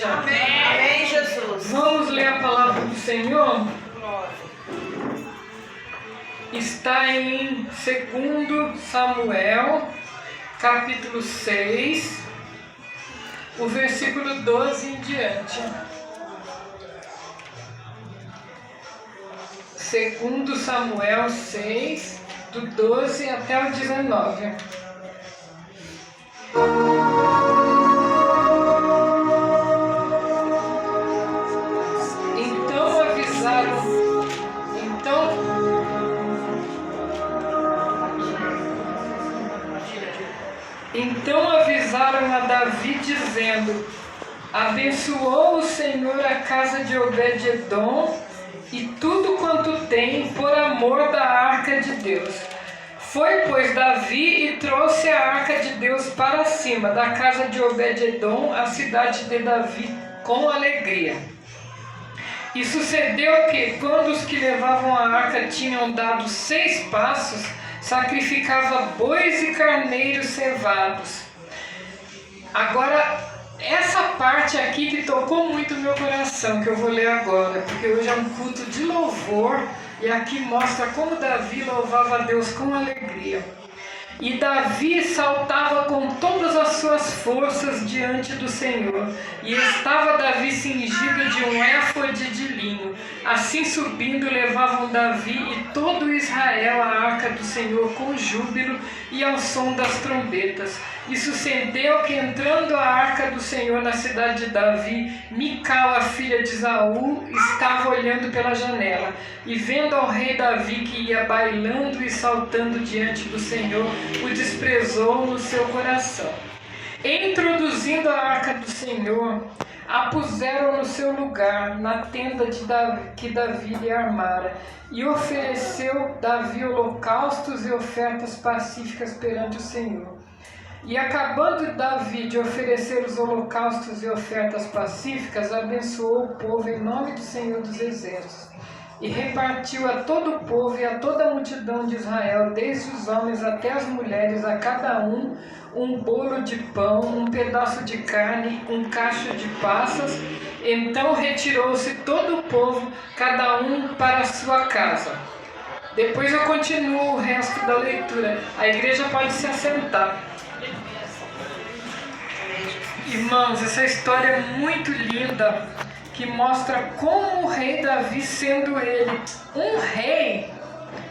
igreja? Amém. Amém, Jesus. Vamos ler a palavra do Senhor? Glória. Está em 2 Samuel, capítulo 6, o versículo 12 em diante. 2 Samuel 6, do 12 até o 19. Então avisaram a Davi, dizendo: abençoou o Senhor a casa de Obed-edom e tudo quanto tem, por amor da arca de Deus. Foi, pois, Davi e trouxe a arca de Deus para cima da casa de Obed-edom, a cidade de Davi, com alegria. E sucedeu que, quando os que levavam a arca tinham dado 6 passos, sacrificava bois e carneiros cevados. Agora, essa parte aqui que tocou muito o meu coração, que eu vou ler agora, porque hoje é um culto de louvor, e aqui mostra como Davi louvava a Deus com alegria. E Davi saltava com todas as suas forças diante do Senhor, e estava Davi cingido de um éfode de linho. Assim subindo levavam Davi e todo Israel a arca do Senhor com júbilo e ao som das trombetas. E sucedeu que, entrando a arca do Senhor na cidade de Davi, Mical, a filha de Saul, estava olhando pela janela, e vendo ao rei Davi que ia bailando e saltando diante do Senhor, o desprezou no seu coração. Introduzindo a arca do Senhor, a puseram no seu lugar, na tenda de Davi, que Davi lhe armara, e ofereceu Davi holocaustos e ofertas pacíficas perante o Senhor. E acabando Davi de oferecer os holocaustos e ofertas pacíficas, abençoou o povo em nome do Senhor dos Exércitos. E repartiu a todo o povo e a toda a multidão de Israel, desde os homens até as mulheres, a cada um bolo de pão, um pedaço de carne, um cacho de passas. Então retirou-se todo o povo, cada um para a sua casa. Depois eu continuo o resto da leitura. A igreja pode se assentar. Irmãos, essa história é muito linda, que mostra como o rei Davi, sendo ele um rei,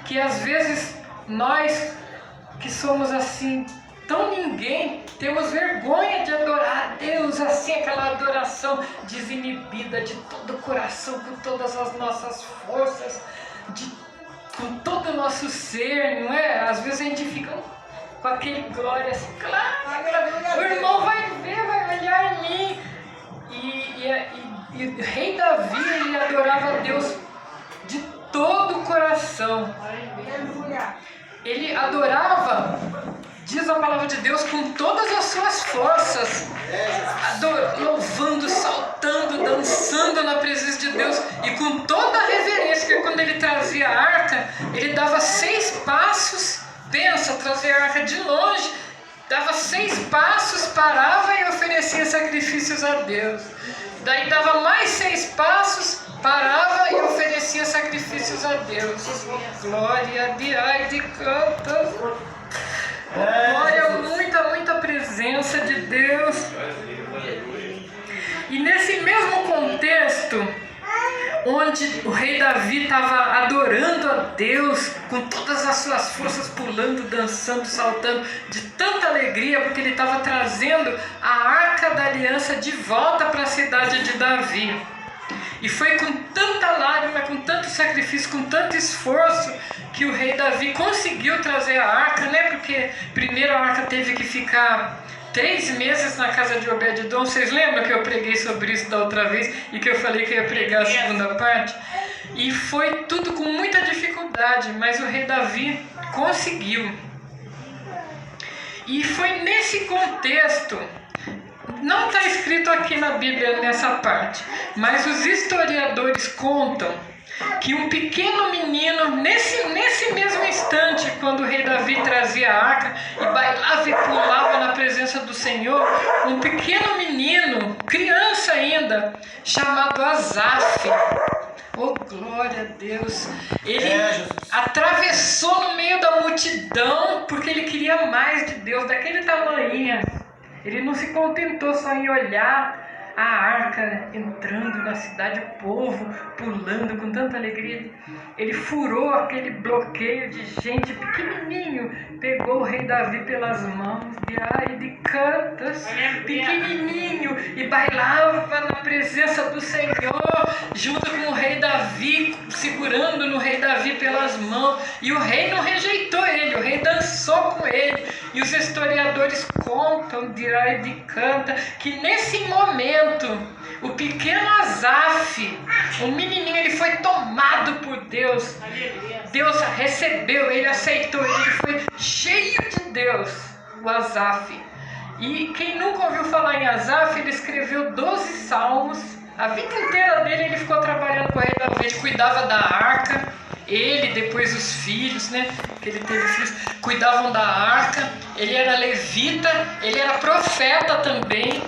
que às vezes nós que somos assim, tão ninguém, temos vergonha de adorar a Deus, assim, aquela adoração desinibida, de todo o coração, com todas as nossas forças, com todo o nosso ser, não é? Às vezes a gente fica com aquele glória assim, claro, o irmão vai ver, vai olhar em mim. E o rei Davi, ele adorava a Deus de todo o coração. Ele adorava, diz a palavra de Deus, com todas as suas forças, louvando, saltando, dançando na presença de Deus, e com toda a reverência, que quando ele trazia a arca, ele dava 6 passos. Pensa, trazer a arca de longe, dava 6 passos, parava e oferecia sacrifícios a Deus. Daí dava mais 6 passos, parava e oferecia sacrifícios a Deus. Glória a Deus, de cantas. Glória, muita presença de Deus. E nesse mesmo contexto, onde o rei Davi estava adorando a Deus com todas as suas forças, pulando, dançando, saltando, de tanta alegria, porque ele estava trazendo a arca da aliança de volta para a cidade de Davi. E foi com tanta lágrima, com tanto sacrifício, com tanto esforço, que o rei Davi conseguiu trazer a arca, né? Porque primeiro a arca teve que ficar 3 meses na casa de Obed-edom. Vocês lembram que eu preguei sobre isso da outra vez e que eu falei que eu ia pregar a segunda parte? E foi tudo com muita dificuldade, mas o rei Davi conseguiu. E foi nesse contexto, não está escrito aqui na Bíblia nessa parte, mas os historiadores contam que um pequeno menino, nesse mesmo instante, quando o rei Davi trazia a arca e bailava e pulava na presença do Senhor, um pequeno menino, criança ainda, chamado Asaf, oh glória a Deus, ele atravessou no meio da multidão porque ele queria mais de Deus, daquele tamanho. Ele não se contentou só em olhar a arca entrando na cidade, o povo pulando com tanta alegria. Ele furou aquele bloqueio de gente pequenininho, pegou o rei Davi pelas mãos de cantas, pequenininho, e bailava na presença do Senhor, junto com o rei Davi, segurando no rei Davi pelas mãos. E o rei não rejeitou ele, o rei dançou com ele. E os historiadores contam de canta que nesse momento o pequeno Asaf, o menininho, ele foi tomado por Deus. Deus recebeu, ele aceitou, ele foi cheio de Deus, o Asaf. E quem nunca ouviu falar em Asaf, ele escreveu 12 salmos. A vida inteira dele ele ficou trabalhando com o rei Davi, ele cuidava da arca. Ele, depois os filhos, né, que ele teve filhos, cuidavam da arca. Ele era levita, ele era profeta também.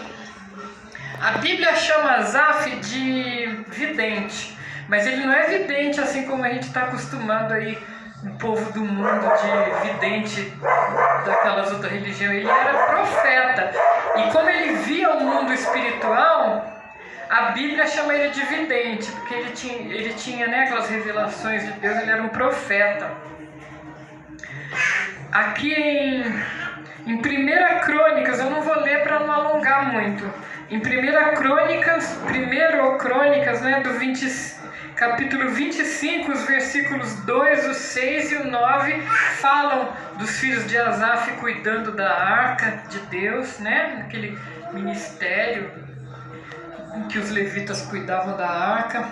A Bíblia chama Asaf de vidente, mas ele não é vidente assim como a gente está acostumado aí, o povo do mundo, de vidente daquelas outras religiões. Ele era profeta, e como ele via o mundo espiritual, a Bíblia chama ele de vidente, porque ele tinha né, aquelas revelações de Deus, ele era um profeta. Aqui em 1 Crônicas, eu não vou ler para não alongar muito. Em 1 Crônicas, né, capítulo 25, os versículos 2, o 6 e o 9, falam dos filhos de Asaf cuidando da arca de Deus, né, naquele ministério em que os levitas cuidavam da arca.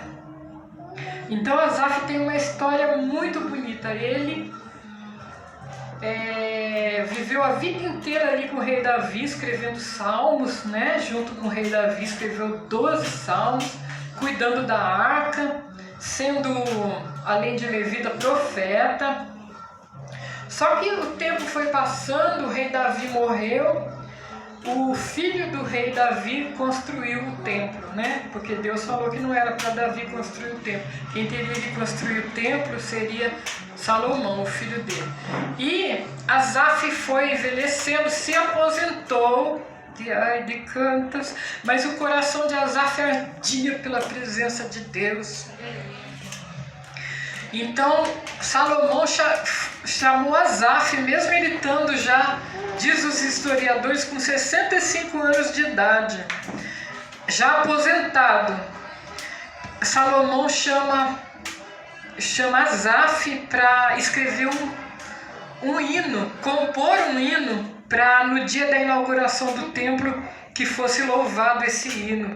Então Asaf tem uma história muito bonita. Ele viveu a vida inteira ali com o rei Davi, escrevendo salmos, né? Junto com o rei Davi escreveu 12 salmos, cuidando da arca, sendo, além de levita, profeta. Só que o tempo foi passando, o rei Davi morreu. O filho do rei Davi construiu o templo, né? Porque Deus falou que não era para Davi construir o templo. Quem teria de construir o templo seria Salomão, o filho dele. E Asaf foi envelhecendo, se aposentou de cantas, mas o coração de Asaf ardia pela presença de Deus. Então Salomão chamou Asaf, mesmo ele estando já, diz os historiadores, com 65 anos de idade, já aposentado. Salomão chama Asaf para escrever um hino, compor um hino, para no dia da inauguração do templo que fosse louvado esse hino.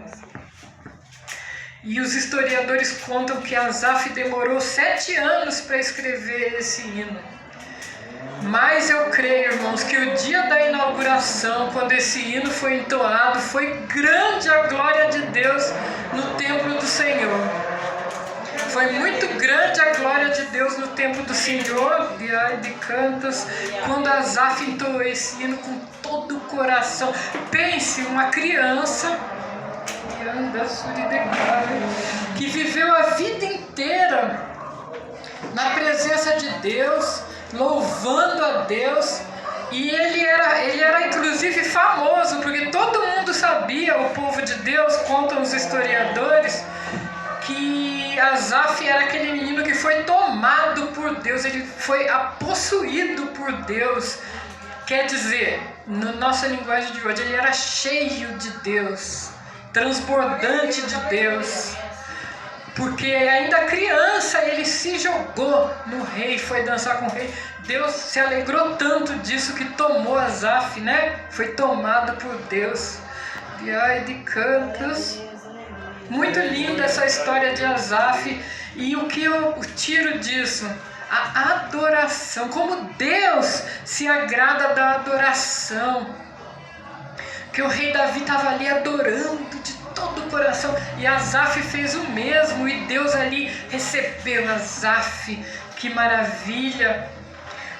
E os historiadores contam que Asaf demorou 7 anos para escrever esse hino. Mas eu creio, irmãos, que o dia da inauguração, quando esse hino foi entoado, foi grande a glória de Deus no templo do Senhor. Foi muito grande a glória de Deus no templo do Senhor, de cantas, quando Asaf entoou esse hino com todo o coração. Pense, uma criança que viveu a vida inteira na presença de Deus, louvando a Deus, e ele era inclusive famoso, porque todo mundo sabia, o povo de Deus, contam os historiadores, que Asaf era aquele menino que foi tomado por Deus, ele foi possuído por Deus. Quer dizer, na nossa linguagem de hoje, ele era cheio de Deus, transbordante de Deus, porque ainda criança ele se jogou no rei, foi dançar com o rei. Deus se alegrou tanto disso que tomou Asaf, né? Foi tomado por Deus. De cantos. Muito linda essa história de Asaf. E o que eu tiro disso? A adoração, como Deus se agrada da adoração. Que o rei Davi estava ali adorando de todo o coração. E Asaf fez o mesmo, e Deus ali recebeu Asaf. Que maravilha!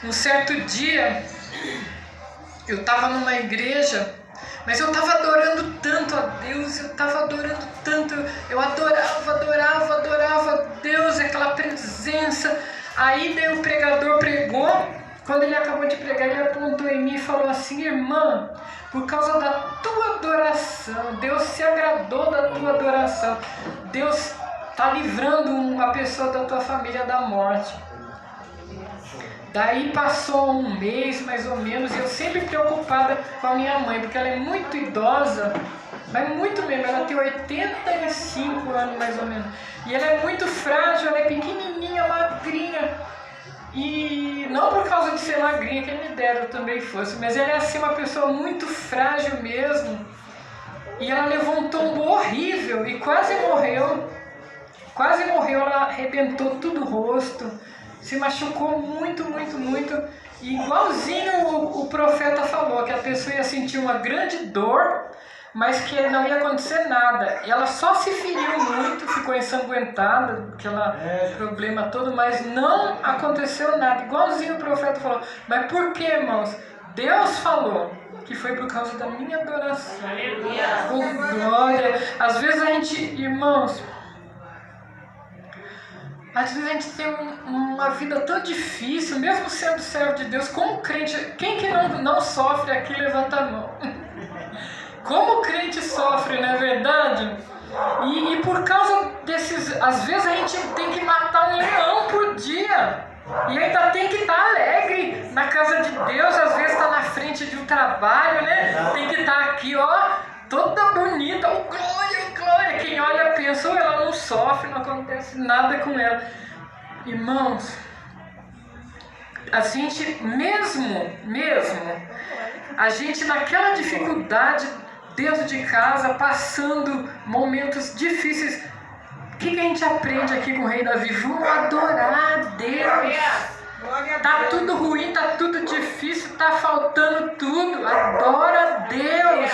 Um certo dia, eu estava numa igreja, mas eu estava adorando tanto a Deus, eu estava adorando tanto, eu adorava Deus, aquela presença. Aí daí o pregador pregou. Quando ele acabou de pregar, ele apontou em mim e falou assim: irmã, por causa da tua adoração, Deus se agradou da tua adoração, Deus está livrando uma pessoa da tua família da morte. Daí passou um mês mais ou menos, e eu sempre preocupada com a minha mãe, porque ela é muito idosa, mas muito mesmo, ela tem 85 anos mais ou menos, e ela é muito frágil, ela é pequenininha, magrinha. E não por causa de ser magrinha, quem me dera eu também fosse, mas ela é assim uma pessoa muito frágil mesmo. E ela levou um tombo horrível e quase morreu, ela arrebentou tudo o rosto, se machucou muito, e igualzinho o profeta falou, que a pessoa ia sentir uma grande dor, mas que não ia acontecer nada. E ela só se feriu muito, ficou ensanguentada, aquele problema todo, mas não aconteceu nada. Igualzinho o profeta falou. Mas por que, irmãos? Deus falou que foi por causa da minha adoração. Oh, glória! Às vezes a gente, irmãos, às vezes a gente tem uma vida tão difícil, mesmo sendo servo de Deus, como crente. Quem que não sofre aqui, levanta a mão. Como o crente sofre, não é verdade? E por causa desses... Às vezes a gente tem que matar um leão por dia. E ainda tem que estar alegre na casa de Deus. Às vezes está na frente de um trabalho, né? Tem que estar aqui, ó, toda bonita. Oh, glória! Quem olha pensa, ela não sofre, não acontece nada com ela. Irmãos, a gente mesmo, a gente naquela dificuldade dentro de casa, passando momentos difíceis, o que a gente aprende aqui com o Rei Davi? Vamos adorar a Deus. Tá tudo ruim, tá tudo difícil, tá faltando tudo. Adora a Deus.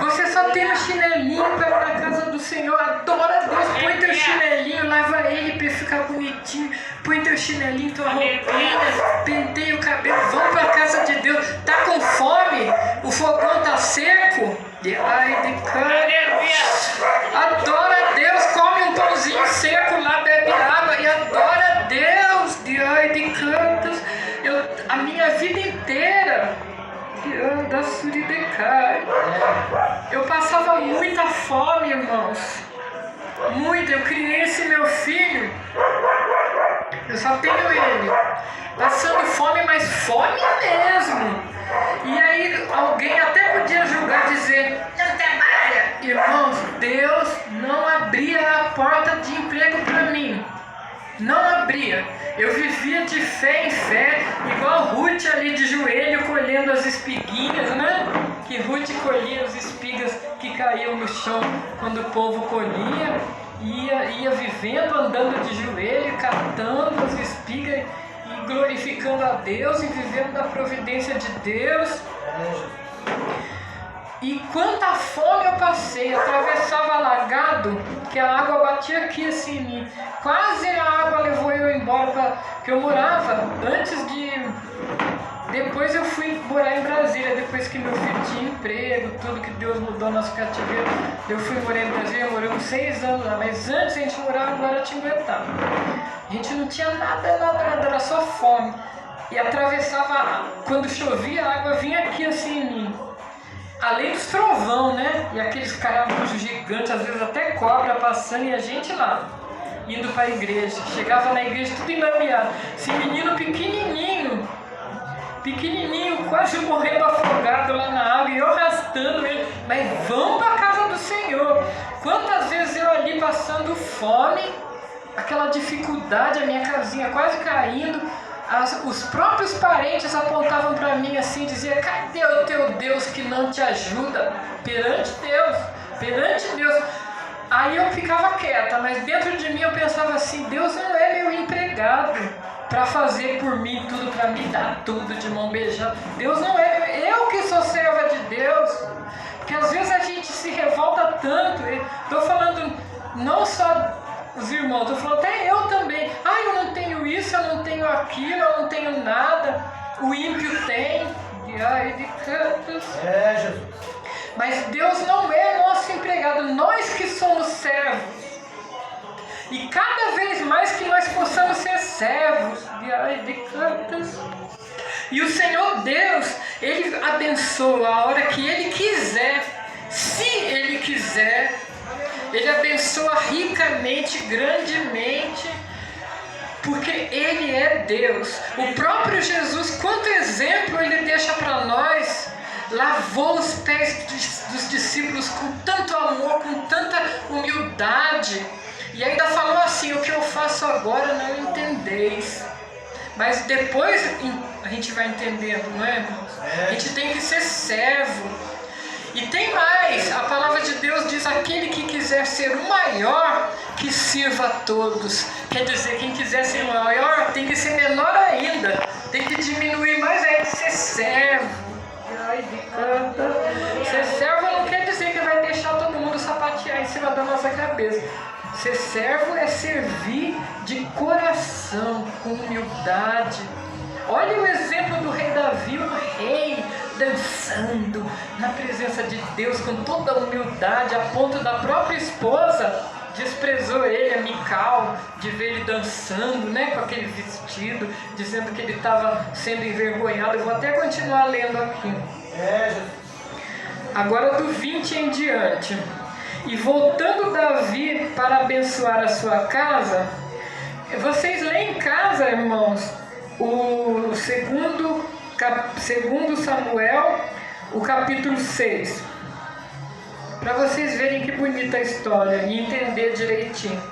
Você só tem um chinelinho para ir na casa do Senhor. Adora a Deus. Põe teu chinelinho, lava ele para ficar bonitinho. Põe teu chinelinho, tua roupinha, penteia o cabelo. Vamos para a casa de Deus. Tá com fome? O fogão tá seco? Adora a Deus. Come um pãozinho seco lá, bebe água e adora a Deus. De cantos, a minha vida inteira, eu passava muita fome, irmãos, muito. Eu criei esse meu filho, eu só tenho ele, passando fome, mas fome mesmo. E aí alguém até podia julgar, dizer, não trabalha. Irmãos, Deus não abria a porta de emprego para mim. Não abria. Eu vivia de fé em fé, igual Ruth ali de joelho, colhendo as espiguinhas, né? Que Ruth colhia as espigas que caíam no chão quando o povo colhia. Ia vivendo, andando de joelho, catando as espigas e glorificando a Deus e vivendo da providência de Deus. E quanta fome eu passei, atravessava alagado, que a água batia aqui assim em mim. Quase a água levou eu embora, porque eu morava depois eu fui morar em Brasília, depois que meu filho tinha emprego, tudo que Deus mudou nosso cativeiro. Eu fui morar em Brasília, moramos 6 anos lá, mas antes a gente morava em Guaratinguetá. A gente não tinha nada, era só fome. E atravessava, quando chovia, a água vinha aqui assim em mim. Além dos trovão, né? E aqueles caravujos gigantes, às vezes até cobra passando, e a gente lá, indo para a igreja. Chegava na igreja tudo enlameado. Esse menino pequenininho, quase morrendo afogado lá na água, e eu arrastando ele. Mas vamos para a casa do Senhor. Quantas vezes eu ali passando fome, aquela dificuldade, a minha casinha quase caindo. Os próprios parentes apontavam para mim assim, diziam, cadê o teu Deus que não te ajuda? Perante Deus. Aí eu ficava quieta, mas dentro de mim eu pensava assim, Deus não é meu empregado para fazer por mim tudo, para me dar tudo de mão beijada. Deus não é, eu que sou serva de Deus. Porque às vezes a gente se revolta tanto. Estou falando não só os irmãos, estou falando até eu também. Ah, eu não tenho isso, eu não tenho aquilo, eu não tenho nada. O ímpio tem. E aí de cantos. Jesus. Mas Deus não é nosso empregado, nós que somos servos. E cada vez mais que nós possamos ser servos. E aí de cantos. E o Senhor Deus, Ele abençoa a hora que Ele quiser. Se Ele quiser, Ele abençoa ricamente, grandemente, porque Ele é Deus. O próprio Jesus, quanto exemplo Ele deixa para nós, lavou os pés dos discípulos com tanto amor, com tanta humildade, e ainda falou assim: o que eu faço agora não entendeis. Mas depois a gente vai entendendo, não é, irmãos? A gente tem que ser servo. E tem mais, a palavra de Deus diz: aquele que quiser ser o maior, que sirva a todos. Quer dizer, quem quiser ser o maior, tem que ser menor ainda. Tem que diminuir mais ainda, ser servo. Ai, de canta. Ser servo não quer dizer que vai deixar todo mundo sapatear em cima da nossa cabeça. Ser servo é servir de coração, com humildade. Olha o exemplo do rei Davi, um rei dançando na presença de Deus com toda a humildade, a ponto da própria esposa desprezou ele, a Mical, de ver ele dançando, né, com aquele vestido, dizendo que ele estava sendo envergonhado. Eu vou até continuar lendo aqui. Agora do 20 em diante. E voltando Davi para abençoar a sua casa, vocês leem em casa, irmãos, o segundo Samuel, o capítulo 6, para vocês verem que bonita a história e entender direitinho.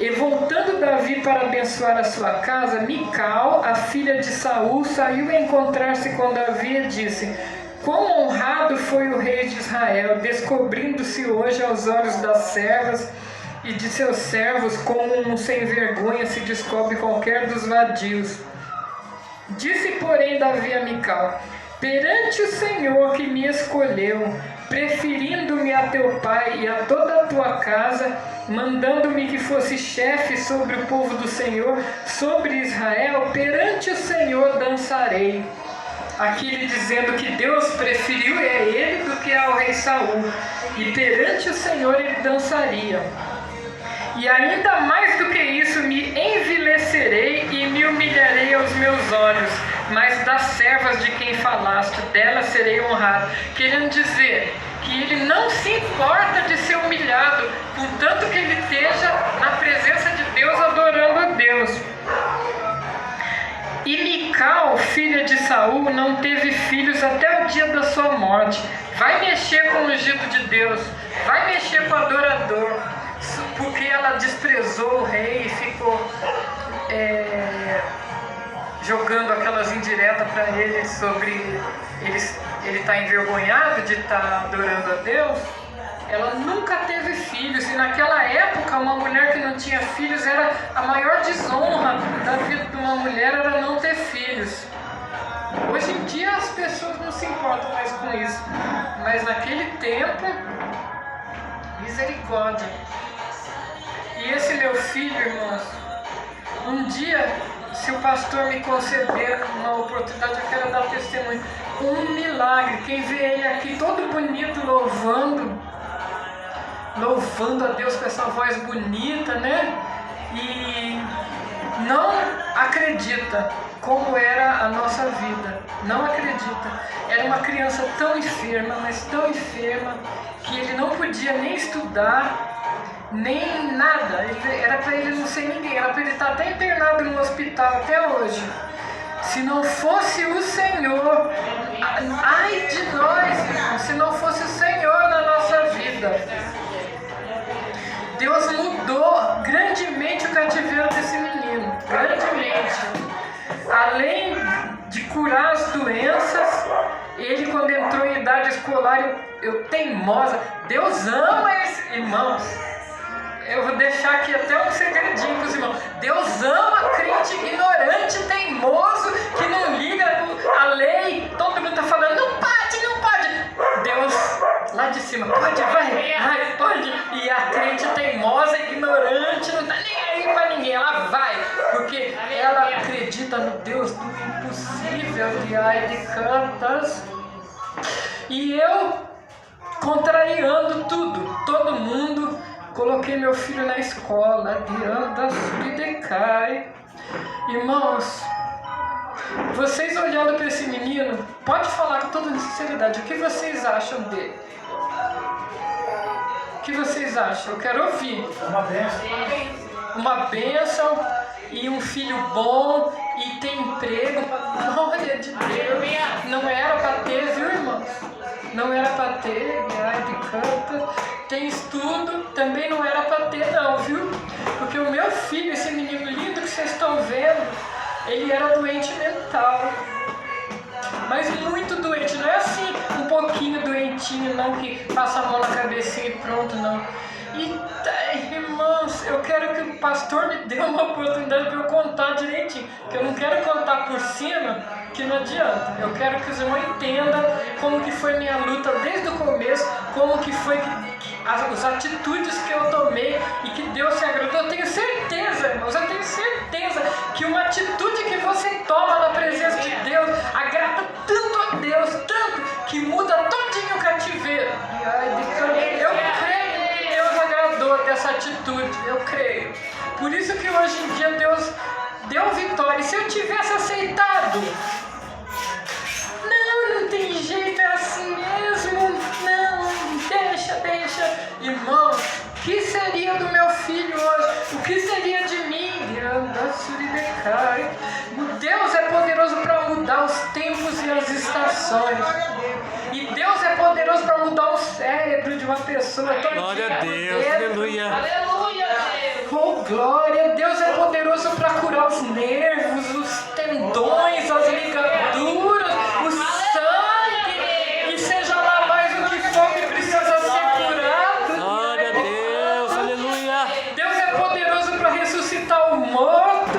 E voltando Davi para abençoar a sua casa, Mical, a filha de Saul, saiu a encontrar-se com Davi e disse: quão honrado foi o rei de Israel, descobrindo-se hoje aos olhos das servas e de seus servos, como um sem vergonha se descobre qualquer dos vadios. Disse, porém, Davi a Mical: perante o Senhor que me escolheu, preferindo-me a teu pai e a toda a tua casa, mandando-me que fosse chefe sobre o povo do Senhor, sobre Israel, perante o Senhor dançarei. Aqui ele dizendo que Deus preferiu a ele do que ao rei Saul, e perante o Senhor ele dançaria. E ainda mais do que isso, me envilecerei e me humilharei aos meus olhos, mas das servas de quem falaste, delas serei honrado. Querendo dizer que ele não se importa de ser humilhado, contanto que ele esteja na presença de Deus, adorando a Deus. E Mical, filha de Saul, não teve filhos até o dia da sua morte. Vai mexer com o ungido de Deus, vai mexer com o adorador, porque ela desprezou o rei e ficou jogando aquelas indiretas para ele sobre ele estar envergonhado de estar adorando a Deus. Ela nunca teve filhos, e naquela época uma mulher que não tinha filhos era a maior desonra da vida de uma mulher, era não ter filhos. Hoje em dia as pessoas não se importam mais com isso, mas naquele tempo, misericórdia. E esse meu filho, irmãos, um dia, se o pastor me conceder uma oportunidade, eu quero dar testemunho. Um milagre. Quem vê ele aqui todo bonito, louvando a Deus com essa voz bonita, né? E não acredita como era a nossa vida. Não acredita. Era uma criança tão enferma, mas tão enferma, que ele não podia nem estudar, nem nada. Era para ele não ser ninguém. Era para ele estar até internado no hospital até hoje. Se não fosse o Senhor, ai de nós, irmão, se não fosse o Senhor na nossa vida. Deus mudou grandemente o cativeiro desse menino, grandemente. Além de curar as doenças, ele, quando entrou em idade escolar, eu teimosa, Deus ama esse, irmãos. Eu vou deixar aqui até um segredinho para os irmãos. Deus ama crente ignorante, teimoso, que não liga a lei. Todo mundo está falando, não pode. Deus de cima. Pode, vai, pode. E a crente teimosa, ignorante, não tá nem aí pra ninguém. Ela vai, porque ela acredita no Deus do impossível, de ai de cantas. E eu, contrariando tudo, todo mundo, coloquei meu filho na escola, de decai. Irmãos, vocês olhando para esse menino, pode falar com toda sinceridade, o que vocês acham dele? O que vocês acham? Eu quero ouvir. Uma bênção. Uma bênção e um filho bom e tem emprego. Glória de Deus. Não era para ter, viu, irmãos? Não era para ter, ai de canta. Tem estudo, também não era para ter não, viu? Porque o meu filho, esse menino lindo que vocês estão vendo, ele era doente mental. Mas muito doente, não é assim um pouquinho doentinho não, que passa a mão na cabecinha e pronto, não. E irmãos, eu quero que o pastor me dê uma oportunidade para eu contar direitinho, porque eu não quero contar por cima, que não adianta. Eu quero que os irmãos entendam como que foi minha luta desde o começo, como que foi as atitudes que eu tomei e que Deus se agradou. Eu tenho certeza, irmãos, eu tenho certeza que uma atitude que você toma na presença de Deus agrada tanto a Deus, tanto que muda todinho o cativeiro. Eu creio que Deus agradou dessa atitude, eu creio. Por isso que hoje em dia Deus deu vitória. E se eu tivesse aceitado, não tem jeito, é assim mesmo, não, deixa. Irmão, o que seria do meu filho hoje? O que seria de mim? Deus é poderoso para mudar os tempos e as estações. E Deus é poderoso para mudar o cérebro de uma pessoa. Glória a Deus, aleluia. Aleluia, Deus. Oh, glória! Deus é poderoso para curar os nervos, os tendões, as ligaduras, o sangue, e seja lá mais o que for que precisa ser curado. Glória a Deus, aleluia. Deus é poderoso para ressuscitar o morto.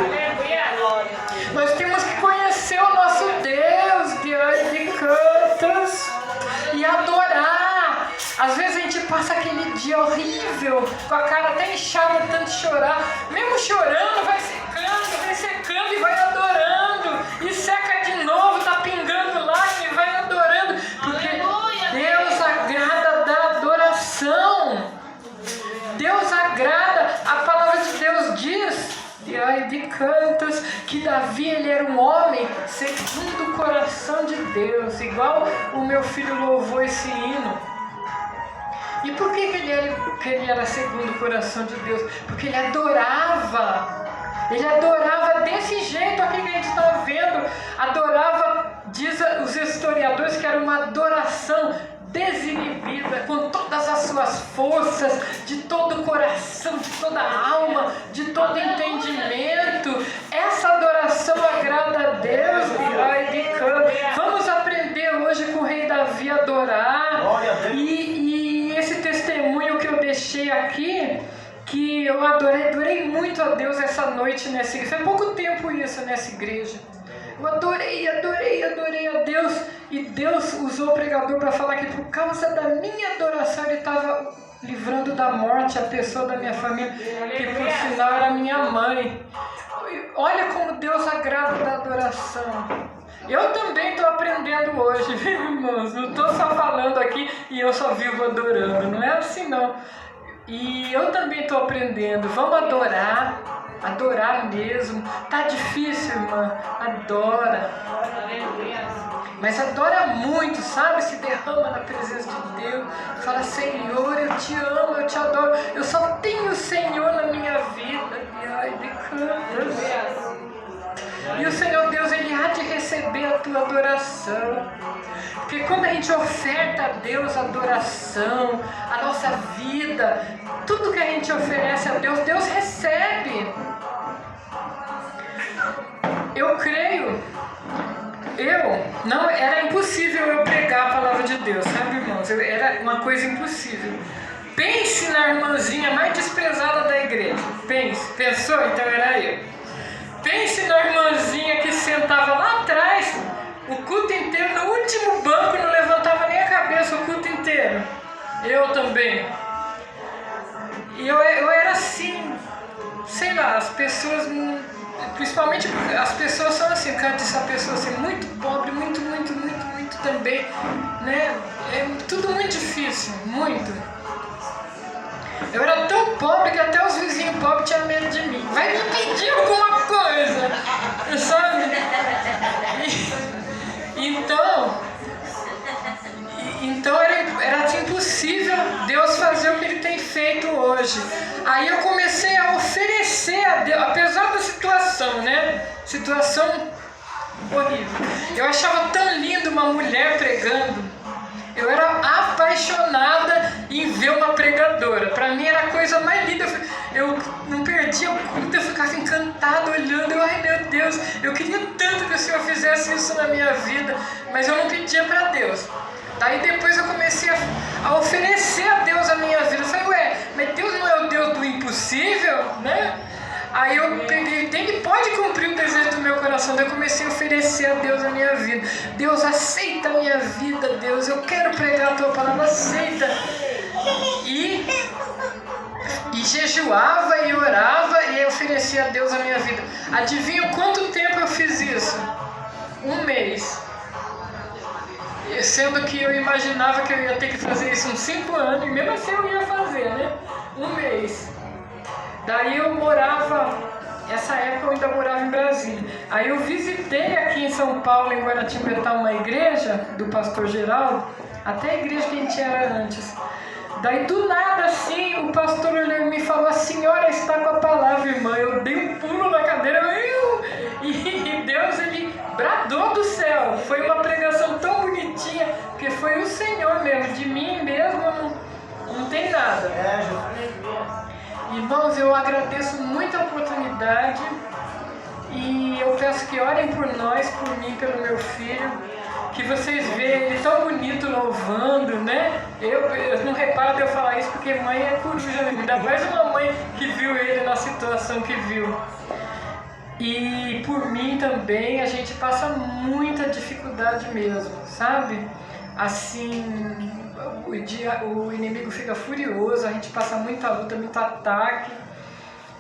Nós temos que conhecer o nosso Deus de cantas e adorar. Às vezes a gente passa aquele dia horrível, com a cara até inchada, tanto chorar. Mesmo chorando, vai secando e vai adorando. E seca de novo, tá pingando lá e vai adorando. Porque Deus agrada da adoração. Deus agrada, a palavra de Deus diz, de cantas, que Davi ele era um homem segundo o coração de Deus, igual o meu filho louvou esse hino. E por que ele era segundo o coração de Deus? Porque ele adorava desse jeito aqui que a gente está vendo. Adorava, diz os historiadores, que era uma adoração desinibida, com todas as suas forças, de todo o coração, de toda a alma, de todo entendimento. Essa adoração agrada a Deus. Vamos aprender hoje com o rei Davi a adorar. E esse testemunho que eu deixei aqui, que eu adorei muito a Deus essa noite nessa igreja. Foi pouco tempo isso nessa igreja. Eu adorei a Deus. E Deus usou o pregador para falar que por causa da minha adoração ele estava livrando da morte a pessoa da minha família, que por sinal era minha mãe. Olha como Deus agrada da adoração. Eu também estou aprendendo hoje, viu, irmãos? Não estou só falando aqui e eu só vivo adorando. Não é assim não. E eu também estou aprendendo. Vamos adorar mesmo. Tá difícil, irmã? Adora. Mas adora muito, sabe? Se derrama na presença de Deus. Fala, Senhor, eu te amo, eu te adoro. Eu só tenho o Senhor na minha vida. E o Senhor Deus, Ele há de receber a tua adoração. Porque quando a gente oferta a Deus adoração, a nossa vida, tudo que a gente oferece a Deus, Deus recebe. Eu creio, não era impossível eu pregar a palavra de Deus, sabe, irmãos? Era uma coisa impossível. Pense na irmãzinha mais desprezada da igreja. Pensou? Então era eu. Pense na irmãzinha que sentava lá atrás o culto inteiro, no último banco, não levantava nem a cabeça o culto inteiro. Eu também. Eu era assim, sei lá, as pessoas, principalmente as pessoas são assim, cara, essa pessoa assim, muito pobre, muito também, né? É tudo muito difícil, muito. Eu era tão pobre que até os vizinhos pobres tinham medo de mim. Vai me pedir alguma coisa, sabe? Então era impossível Deus fazer o que Ele tem feito hoje. Aí eu comecei a oferecer a Deus, apesar da situação, né? Situação horrível. Eu achava tão lindo uma mulher pregando. Eu era apaixonada em ver uma pregadora. Para mim era a coisa mais linda. Eu não perdia o culto, eu ficava encantada olhando. Ai meu Deus, eu queria tanto que o Senhor fizesse isso na minha vida, mas eu não pedia para Deus. Daí depois eu comecei a oferecer a Deus a minha vida. Eu falei, ué, mas Deus não é o Deus do impossível, né? Aí eu peguei, Ele pode cumprir o desejo do meu coração. Daí eu comecei a oferecer a Deus a minha vida. Deus, aceita a minha vida, Deus. Eu quero pregar a Tua palavra, aceita. E jejuava e orava e oferecia a Deus a minha vida. Adivinha quanto tempo eu fiz isso? 1 mês. Sendo que eu imaginava que eu ia ter que fazer isso uns 5 anos, e mesmo assim eu ia fazer, né? 1 mês. Daí eu morava, essa época eu ainda morava em Brasília. Aí eu visitei aqui em São Paulo, em Guaratinguetá, uma igreja do pastor Geraldo, até a igreja que a gente era antes. Daí do nada assim, o pastor olhou e me falou, a senhora está com a palavra, irmã. Eu dei um pulo na cadeira, e Deus, Ele bradou do céu. Foi uma pregação tão bonitinha, porque foi o Senhor mesmo, de mim mesmo não tem nada. Irmãos, eu agradeço muito a oportunidade e eu peço que orem por nós, por mim, pelo meu filho, que vocês vejam ele tão bonito louvando, né? Eu não reparo de eu falar isso porque mãe é coruja, ainda mais uma mãe que viu ele na situação que viu. E por mim também a gente passa muita dificuldade mesmo, sabe? Assim, o inimigo fica furioso, a gente passa muita luta, muito ataque,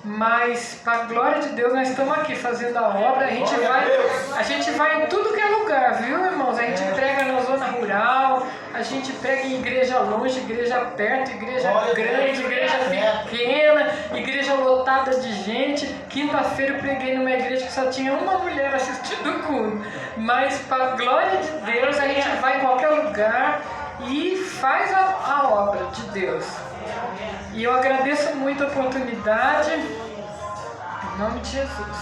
mas para a glória de Deus nós estamos aqui fazendo a obra. A gente vai em tudo que é lugar, viu, irmãos? A gente prega na zona rural, a gente prega em igreja longe, igreja perto, igreja grande, igreja pequena, igreja lotada de gente. Quinta-feira eu preguei numa igreja que só tinha uma mulher assistindo o culto, mas para a glória de Deus a gente vai em qualquer lugar e faz a obra de Deus. E eu agradeço muito a oportunidade, em nome de Jesus.